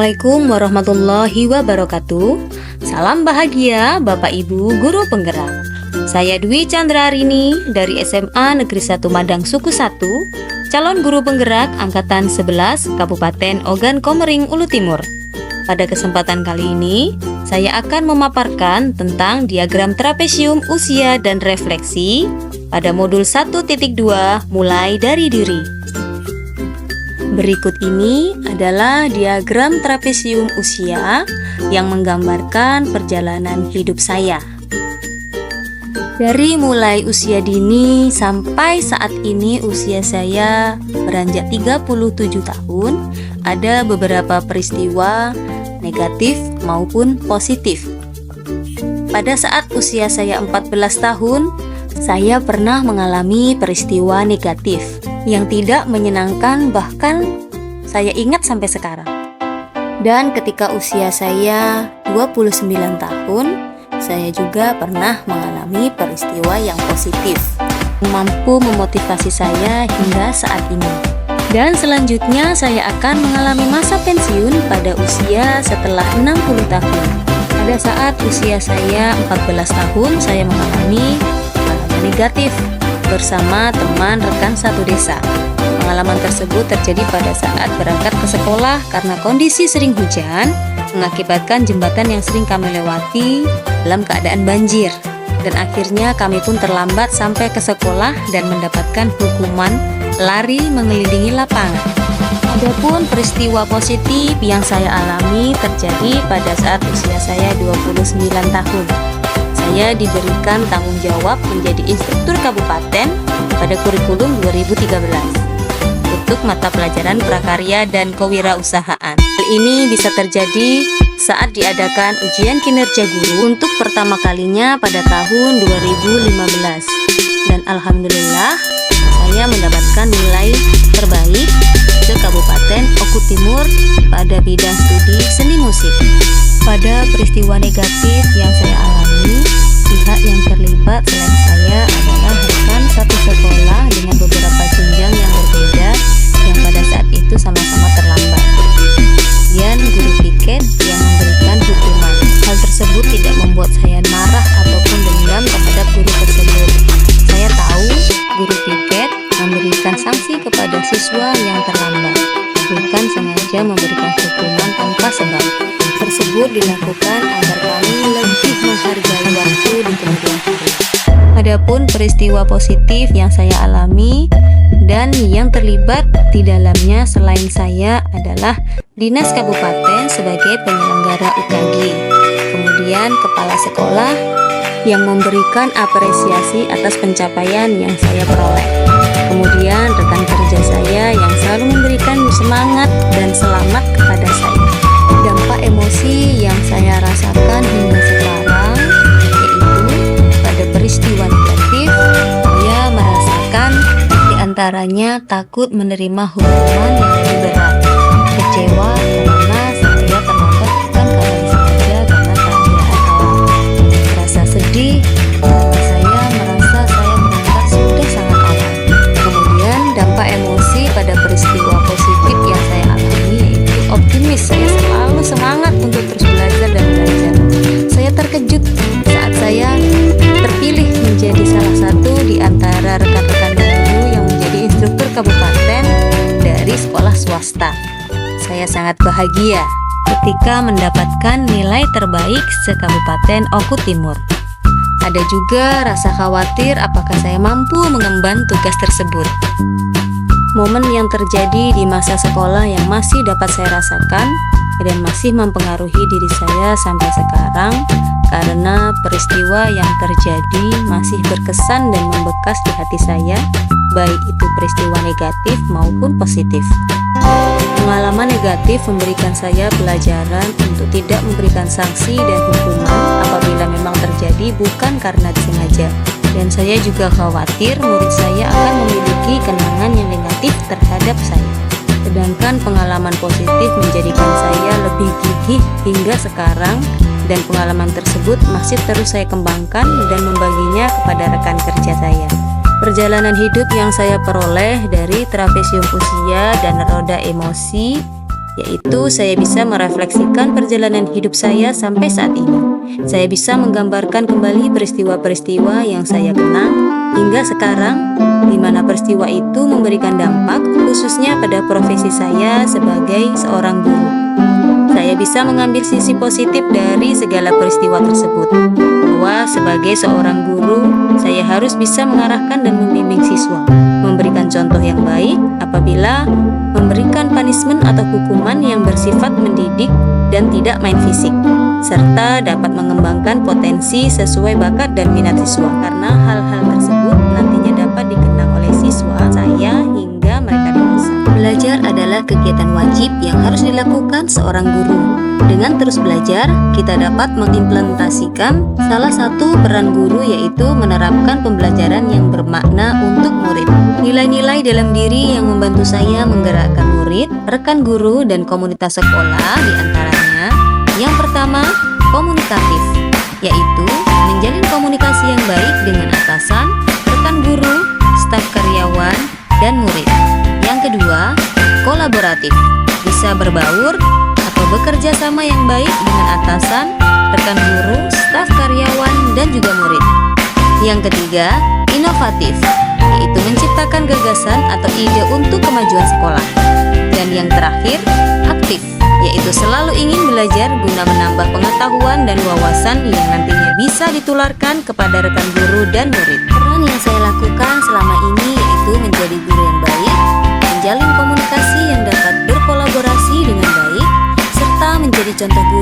Assalamualaikum warahmatullahi wabarakatuh. Salam bahagia Bapak Ibu Guru Penggerak. Saya Dwi Chandrarini dari SMA Negeri 1 Madang Suku 1, calon guru penggerak Angkatan 11 Kabupaten Ogan Komering Ulu Timur. Pada kesempatan kali ini, saya akan memaparkan tentang diagram trapesium usia dan refleksi pada modul 1.2 mulai dari diri. Berikut ini adalah diagram trapesium usia yang menggambarkan perjalanan hidup saya. Dari mulai usia dini sampai saat ini usia saya beranjak 37 tahun, ada beberapa peristiwa negatif maupun positif. Pada saat usia saya 14 tahun, saya pernah mengalami peristiwa negatif yang tidak menyenangkan, bahkan saya ingat sampai sekarang. Dan ketika usia saya 29 tahun, saya juga pernah mengalami peristiwa yang positif, mampu memotivasi saya hingga saat ini. Dan selanjutnya saya akan mengalami masa pensiun pada usia setelah 60 tahun. Pada saat usia saya 14 tahun, saya mengalami pengalaman negatif bersama teman rekan satu desa. Pengalaman tersebut terjadi pada saat berangkat ke sekolah karena kondisi sering hujan mengakibatkan jembatan yang sering kami lewati dalam keadaan banjir, dan akhirnya kami pun terlambat sampai ke sekolah dan mendapatkan hukuman lari mengelilingi lapangan. Adapun peristiwa positif yang saya alami terjadi pada saat usia saya 29 tahun. Saya diberikan tanggung jawab menjadi instruktur kabupaten pada kurikulum 2013 untuk mata pelajaran prakarya dan kewirausahaan. Hal ini bisa terjadi saat diadakan ujian kinerja guru untuk pertama kalinya pada tahun 2015. Dan alhamdulillah saya mendapatkan nilai terbaik ke Kabupaten Oku Timur pada bidang studi seni musik. Pada peristiwa negatif yang saya alami, pihak yang terlibat selain saya adalah rekan satu sekolah dengan beberapa jenjang yang berbeda yang pada saat itu sama-sama terlambat. Kemudian guru piket yang memberikan hukuman. Hal tersebut tidak membuat saya marah ataupun dendam terhadap guru tersebut. Saya tahu guru piket memberikan sanksi kepada siswa yang terlambat, bukan sengaja memberikan hukuman tanpa sebab. Tersebut dilakukan agar kami lebih menghargai waktu di kemudian hari. Adapun peristiwa positif yang saya alami dan yang terlibat di dalamnya selain saya adalah Dinas Kabupaten sebagai penyelenggara UKG, kemudian Kepala Sekolah yang memberikan apresiasi atas pencapaian yang saya peroleh, kemudian rekan kerja saya yang selalu memberikan semangat dan selamat kepada saya. Dampak emosi yang saya rasakan hingga sekarang yaitu pada peristiwa negatif saya merasakan diantaranya takut menerima hukuman yang lebih berat, kecewa karena saya terlambat bukan karena disengaja karena keadaan alam, rasa sedih karena saya merasa saya berangkat sudah sangat awal. Kemudian dampak emosi pada peristiwa positif yang saya alami yaitu optimis, saya selalu semangat untuk terus belajar dan belajar. Saya terkejut saat saya terpilih menjadi salah satu di antara rekan-rekan guru yang menjadi instruktur kabupaten dari sekolah swasta. Saya sangat bahagia ketika mendapatkan nilai terbaik se-Kabupaten Oku Timur. Ada juga rasa khawatir apakah saya mampu mengemban tugas tersebut. Momen yang terjadi di masa sekolah yang masih dapat saya rasakan dan masih mempengaruhi diri saya sampai sekarang karena peristiwa yang terjadi masih berkesan dan membekas di hati saya, baik itu peristiwa negatif maupun positif. Pengalaman negatif memberikan saya pelajaran untuk tidak memberikan sanksi dan hukuman apabila memang terjadi bukan karena disengaja. Dan saya juga khawatir murid saya akan memiliki kenangan yang negatif terhadap saya. Sedangkan pengalaman positif menjadikan saya lebih gigih hingga sekarang, dan pengalaman tersebut masih terus saya kembangkan dan membaginya kepada rekan kerja saya. Perjalanan hidup yang saya peroleh dari trapesium usia dan roda emosi yaitu saya bisa merefleksikan perjalanan hidup saya sampai saat ini. Saya bisa menggambarkan kembali peristiwa-peristiwa yang saya kenang hingga sekarang, di mana peristiwa itu memberikan dampak khususnya pada profesi saya sebagai seorang guru. Saya bisa mengambil sisi positif dari segala peristiwa tersebut, bahwa sebagai seorang guru, saya harus bisa mengarahkan dan membimbing siswa, memberikan contoh yang baik apabila memberikan punishment atau hukuman yang bersifat mendidik dan tidak main fisik, serta dapat mengembangkan potensi sesuai bakat dan minat siswa, karena hal-hal tersebut nantinya dapat dikenang oleh siswa saya hingga mereka dewasa. Belajar adalah kegiatan wajib yang harus dilakukan seorang guru. Dengan terus belajar, kita dapat mengimplementasikan salah satu peran guru, yaitu menerapkan pembelajaran yang bermakna untuk murid. Nilai-nilai dalam diri yang membantu saya menggerakkan murid, rekan guru, dan komunitas sekolah diantaranya: yang pertama, komunikatif, yaitu menjalin komunikasi yang baik dengan atasan, rekan guru, staf karyawan, dan murid. Yang kedua, kolaboratif, bisa berbaur atau bekerja sama yang baik dengan atasan, rekan guru, staf karyawan, dan juga murid. Yang ketiga, inovatif, yaitu menciptakan gagasan atau ide untuk kemajuan sekolah. Dan yang terakhir, aktif, yaitu selalu ingin belajar guna menambah pengetahuan dan wawasan yang nantinya bisa ditularkan kepada rekan guru dan murid. Peran yang saya lakukan selama ini yaitu menjadi guru yang baik, menjalin komunikasi yang dapat berkolaborasi dengan baik, serta menjadi contoh guru